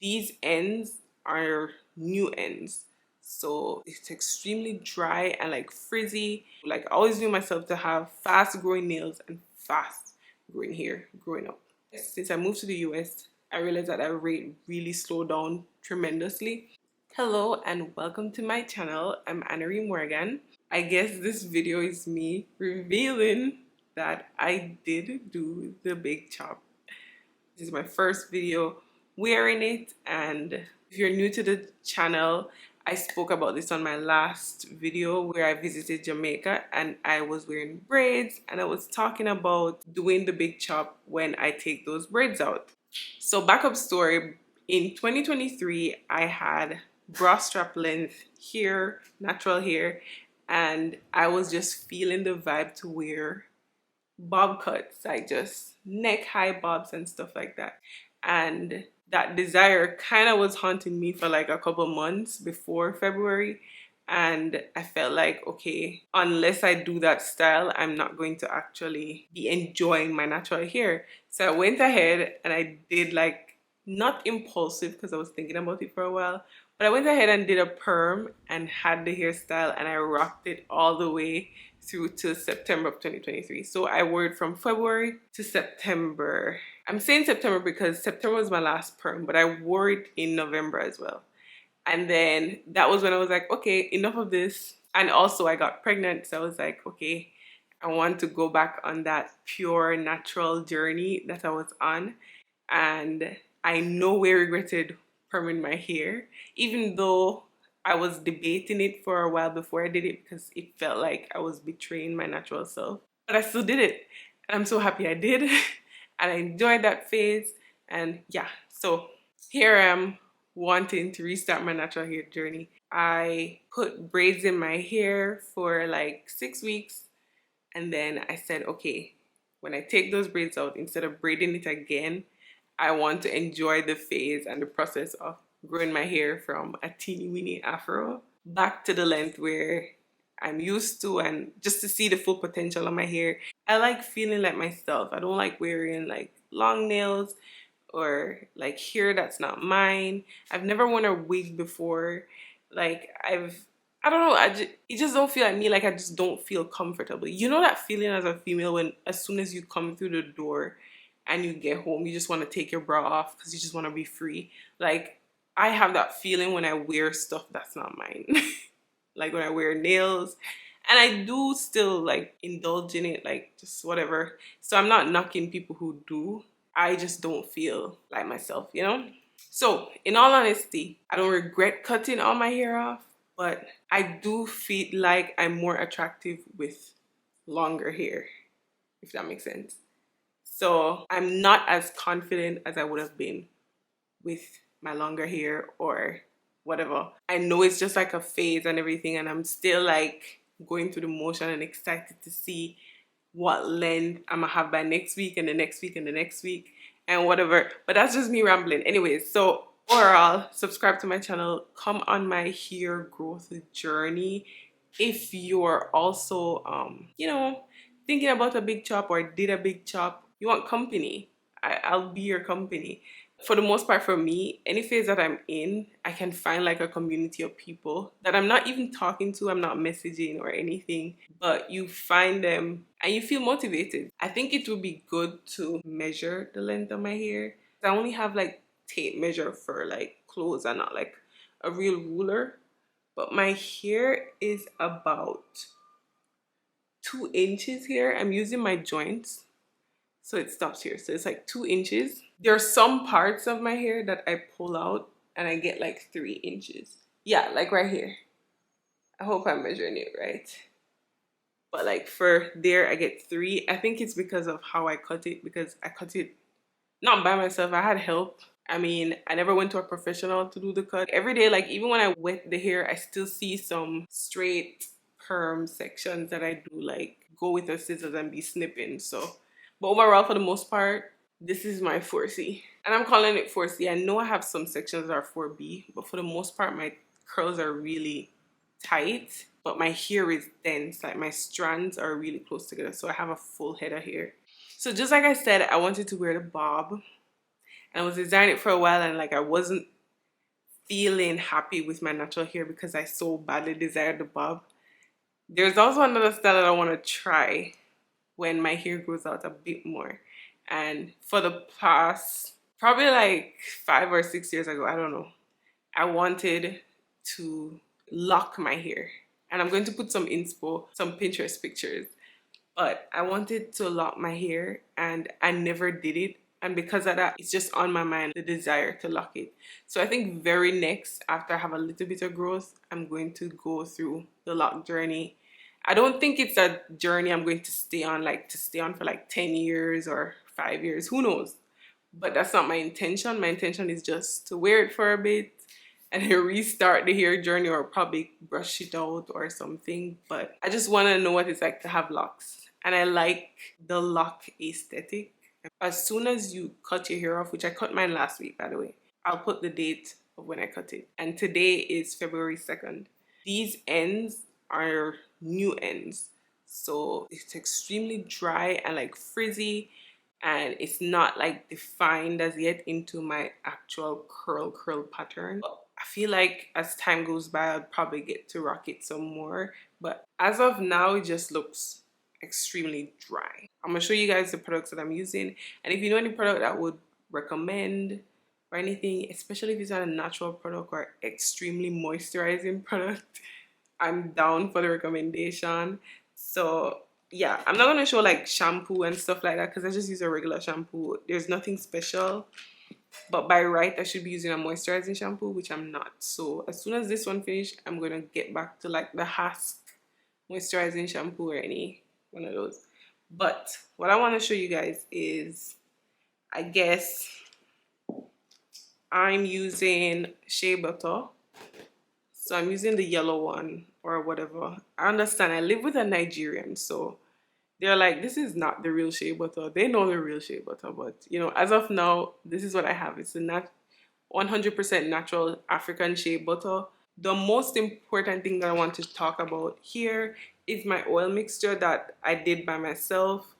These ends are new ends. So it's extremely dry and like frizzy. Like I always knew myself to have fast growing nails and fast growing hair growing up. Since I moved to the US, I realized that that rate really slowed down tremendously. Hello and welcome to my channel. I'm Annery Morgan. I guess this video is me revealing that I did do the big chop. This is my first video wearing it, and if you're new to the channel, I spoke about this on my last video where I visited Jamaica and I was wearing braids, and I was talking about doing the big chop when I take those braids out. So backup story, in 2023 I had bra strap length hair, natural hair, and I was just feeling the vibe to wear bob cuts, like just neck high bobs and stuff like that. And that desire kind of was haunting me for like a couple months before February. And I felt like, okay, unless I do that style, I'm not going to actually be enjoying my natural hair. So I went ahead and I did, like, not impulsive because I was thinking about it for a while, but I went ahead and did a perm and had the hairstyle, and I rocked it all the way through to September of 2023. So I wore it from February to September. I'm saying September because September was my last perm, but I wore it in November as well. And then that was when I was like, okay, enough of this. And also I got pregnant, so I was like, okay, I want to go back on that pure natural journey that I was on. And I no way regretted perming my hair, even though I was debating it for a while before I did it because it felt like I was betraying my natural self. But I still did it. And I'm so happy I did. And I enjoyed that phase. And yeah, so here I am wanting to restart my natural hair journey. I put braids in my hair for like 6 weeks. And then I said, okay, when I take those braids out, instead of braiding it again, I want to enjoy the phase and the process of growing my hair from a teeny weeny afro back to the length where I'm used to, and just to see the full potential of my hair. I like feeling like myself. I don't like wearing like long nails or like hair that's not mine. I've never worn a wig before. Like I don't know, it just don't feel like me. Like I just don't feel comfortable. You know that feeling as a female when as soon as you come through the door and you get home, you just want to take your bra off because you just want to be free. Like I have that feeling when I wear stuff that's not mine. Like when I wear nails, and I do still like indulge in it, like just whatever. So I'm not knocking people who do. I just don't feel like myself, you know? So in all honesty, I don't regret cutting all my hair off, but I do feel like I'm more attractive with longer hair, if that makes sense. So I'm not as confident as I would have been with my longer hair or whatever. I know it's just like a phase and everything, and I'm still like going through the motion and excited to see what length I'm gonna have by next week and the next week and the next week and whatever. But that's just me rambling. Anyways, so overall, subscribe to my channel, come on my hair growth journey. If you're also thinking about a big chop or did a big chop, you want company, I'll be your company. For the most part, for me, any phase that I'm in, I can find like a community of people that I'm not even talking to, I'm not messaging or anything, but you find them and you feel motivated. I think it would be good to measure the length of my hair. I only have like tape measure for like clothes and not like a real ruler, but my hair is about 2 inches here. I'm using my joints, so it stops here. So it's like 2 inches. There are some parts of my hair that I pull out and I get like 3 inches. Yeah, like right here. I hope I'm measuring it right. But like for there, I get 3. I think it's because of how I cut it, because I cut it not by myself. I had help. I mean, I never went to a professional to do the cut. Every day, like even when I wet the hair, I still see some straight perm sections that I do like go with the scissors and be snipping. So, but overall, for the most part, this is my 4C. And I'm calling it 4C. I know I have some sections that are 4B, but for the most part, my curls are really tight, but my hair is dense. Like my strands are really close together. So I have a full head of hair. So just like I said, I wanted to wear the bob. And I was designing it for a while, and like I wasn't feeling happy with my natural hair because I so badly desired the bob. There's also another style that I want to try when my hair grows out a bit more. And for the past probably like 5 or 6 years ago, I don't know, I wanted to lock my hair. And I'm going to put some inspo, some Pinterest pictures. But I wanted to lock my hair and I never did it. And because of that, it's just on my mind, the desire to lock it. So I think very next, after I have a little bit of growth, I'm going to go through the lock journey. I don't think it's a journey I'm going to stay on, like to stay on for like 10 years or 5 years, who knows? But that's not my intention. My intention is just to wear it for a bit and then restart the hair journey, or probably brush it out or something. But I just want to know what it's like to have locks. And I like the lock aesthetic. As soon as you cut your hair off, which I cut mine last week, by the way, I'll put the date of when I cut it. And today is February 2nd. These ends are new ends. So it's extremely dry and like frizzy, and it's not like defined as yet into my actual curl pattern. But I feel like as time goes by, I'll probably get to rock it some more. But as of now, it just looks extremely dry. I'm gonna show you guys the products that I'm using, and if you know any product that I would recommend or anything, especially if it's not a natural product or extremely moisturizing product, I'm down for the recommendation. So yeah, I'm not gonna show like shampoo and stuff like that because I just use a regular shampoo. There's nothing special, but by right I should be using a moisturizing shampoo, which I'm not. So as soon as this one finished, I'm gonna get back to like the Hask moisturizing shampoo or any one of those. But what I want to show you guys is, I guess I'm using shea butter. So I'm using the yellow one or whatever. I understand I live with a Nigerian, so they're like, this is not the real shea butter. They know the real shea butter, but you know, as of now, this is what I have. It's a 100% natural African shea butter. The most important thing that I want to talk about here is my oil mixture that I did by myself.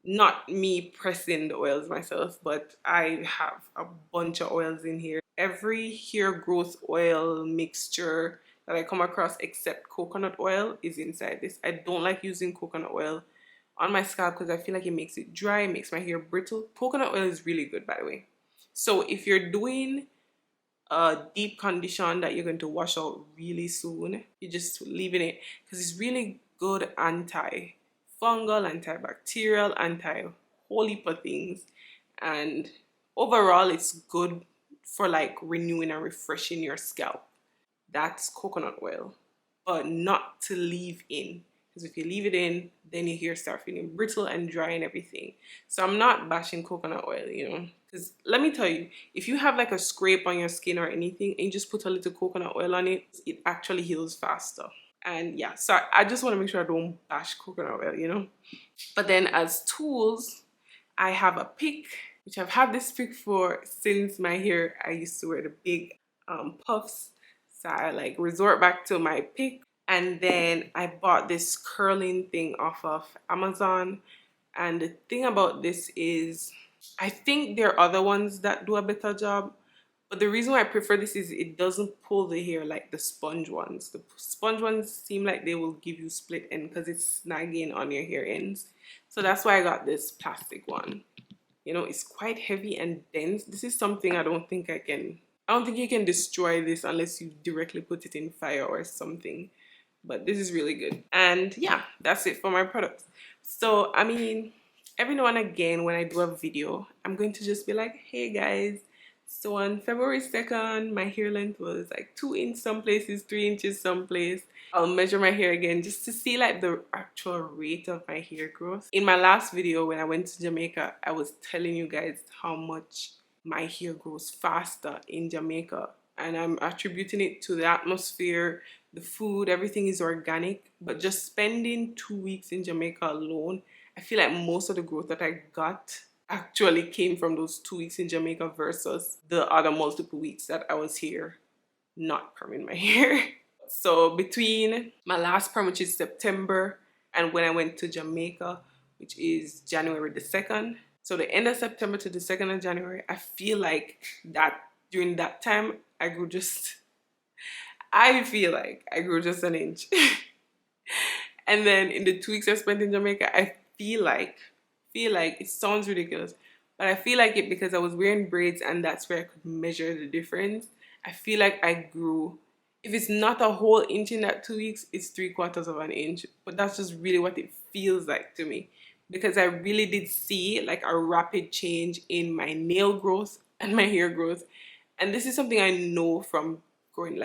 Not me pressing the oils myself, but I have a bunch of oils in here. Every hair growth oil mixture that I come across except coconut oil is inside this. I don't like using coconut oil on my scalp because I feel like it makes it dry, it makes my hair brittle. Coconut oil is really good, by the way. So if you're doing a deep condition that you're going to wash out really soon, you're just leaving it because it's really good anti-fungal, antibacterial, anti-whole heap of things, and overall it's good for like renewing and refreshing your scalp. That's coconut oil, but not to leave in, because if you leave it in, then your hair start feeling brittle and dry and everything. So I'm not bashing coconut oil, you know, because let me tell you, if you have like a scrape on your skin or anything and you just put a little coconut oil on it, it actually heals faster. And yeah, so I just want to make sure I don't bash coconut oil, you know. But then as tools, I have a pick, which I've had this pick for since my hair, I used to wear the big puffs. So I like resort back to my pick. And then I bought this curling thing off of Amazon. And the thing about this is, I think there are other ones that do a better job. But the reason why I prefer this is it doesn't pull the hair like the sponge ones. The sponge ones seem like they will give you split end because it's snagging on your hair ends. So that's why I got this plastic one. You know, it's quite heavy and dense. This is something I don't think you can destroy this unless you directly put it in fire or something. But this is really good. And yeah, that's it for my products. So, I mean, every now and again when I do a video, I'm going to just be like, hey guys, so on February 2nd, my hair length was like 2 inches some places, 3 inches some place. I'll measure my hair again just to see like the actual rate of my hair growth. In my last video when I went to Jamaica, I was telling you guys how much my hair grows faster in Jamaica. And I'm attributing it to the atmosphere, the food, everything is organic. But just spending 2 weeks in Jamaica alone, I feel like most of the growth that I got actually came from those 2 weeks in Jamaica versus the other multiple weeks that I was here not perming my hair. So between my last perm, which is September, and when I went to Jamaica, which is January the 2nd, So the end of September to the 2nd of January, I feel like that during that time I grew just I feel like I grew just an inch. And then in the 2 weeks I spent in Jamaica, I feel like it sounds ridiculous, but I feel like it because I was wearing braids and that's where I could measure the difference. I feel like I grew. If it's not a whole inch in that 2 weeks, it's 3/4 of an inch. But that's just really what it feels like to me. Because I really did see like a rapid change in my nail growth and my hair growth. And this is something I know from growing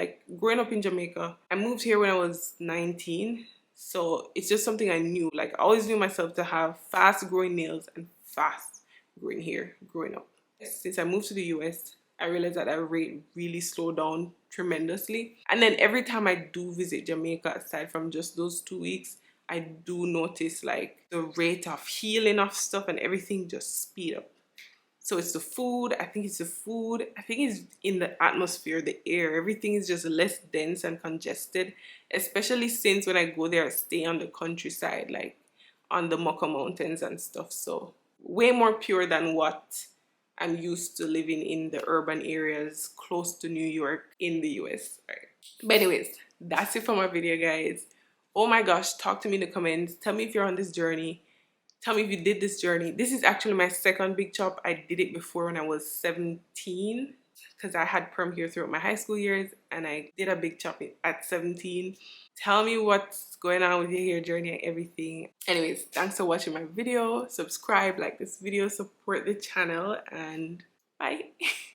up in Jamaica. I moved here when I was 19. So it's just something I knew. Like I always knew myself to have fast growing nails and fast growing hair growing up. Since I moved to the US, I realized that that rate really slowed down tremendously. And then every time I do visit Jamaica, aside from just those 2 weeks, I do notice like the rate of healing of stuff and everything just speed up. So it's the food. I think it's the food. I think it's in the atmosphere, the air. Everything is just less dense and congested, especially since when I go there, I stay on the countryside, like on the Mocha Mountains and stuff. So way more pure than what I'm used to living in the urban areas close to New York in the US. Right. But anyways, that's it for my video, guys. Oh my gosh, talk to me in the comments. Tell me if you're on this journey. Tell me if you did this journey. This is actually my second big chop. I did it before when I was 17 because I had perm hair throughout my high school years and I did a big chop at 17. Tell me what's going on with your hair journey and everything. Anyways, thanks for watching my video. Subscribe, like this video, support the channel, and bye.